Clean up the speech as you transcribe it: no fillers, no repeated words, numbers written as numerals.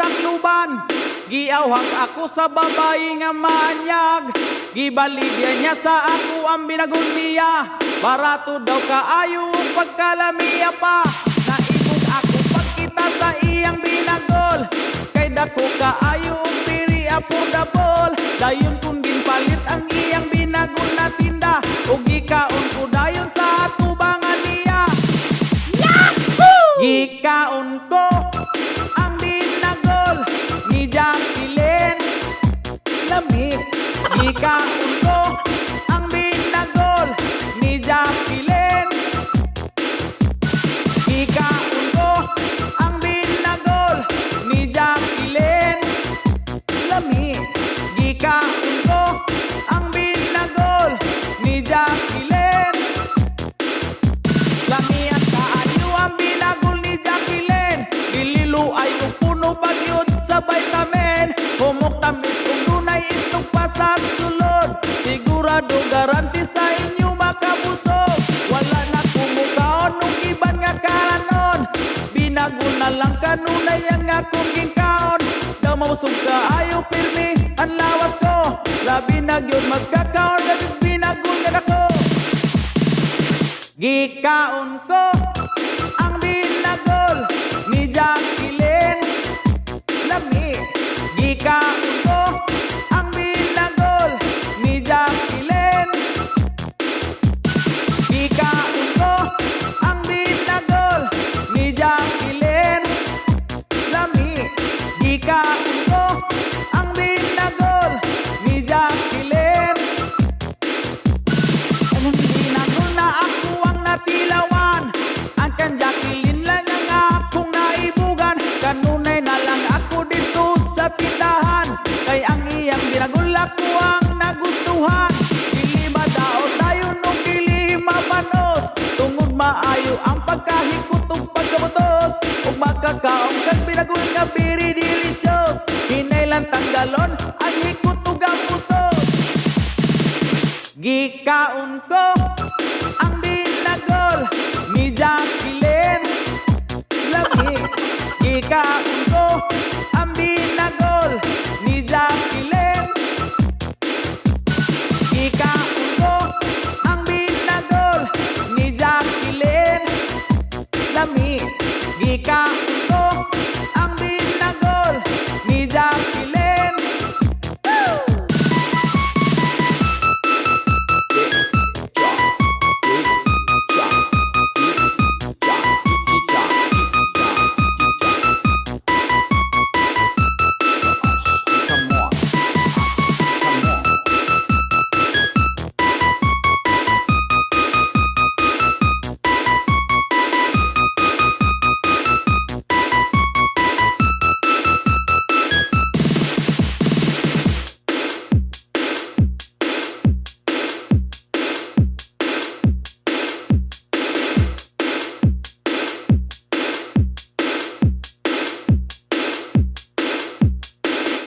lakluban. Giawhag ako sa babae nga maanyag, gibaligya niya sa ako ang binagol niya. Barato daw kaayo pagkalamiya pa, naibog ako pagkita sa iyang binagol. Kay dako kaayo piri affordable, dayon kung ginpalit ang iyang binagol na tinda, ug gikaon ko dayon sa tubangan niya. Yahoo! Gikaon ko ang binagol ni Jacqueline Lamig. Gikaon ko ang binagol ni Jacqueline. Gikaon ko ang binagol ni Jacqueline Lamig. Gikaon ko ang binagol ni Jacqueline Lamig. At kaayo ang binagol ni Jacqueline, dililu ay puno bagyod sa vitamin. Humok tamis kung dunay itong pasasulod, sigurado garanti sa inyo makabusog. Wala na kumukaon nung iban nga kanon, binagol na lang kanunay ang akong gingkaon. Daw mausog kaayo pirmi ang lawas ko, labi na gyud magkakaon na binagol na ako. Gikaon ko ang binagol ni Jacqueline Lamig. Gikaon ko ang binagol ni Jacqueline. Gikaon ko ang binagol ni Jacqueline Lamig. Gikaon ko ang binagol ni Jacqueline. Alam binagol na ako ang natilawan, ang kan Jacqueline lang ang akong naibugan. Kanunay na lang ako dito sa tindahan, kay ang iyang binagol ako ang nagustuhan. Dili madaot tayo nung dili mapanos, tungod maayo ang pagkahikot ug pagkabutos, ug magkakaong kag binagol nga very delicious. Hinay lang tanggalon ang hikot ug ang putos. Gikaon ko ang binagol ni Jacqueline Lamig. Gikaon ko ang binagol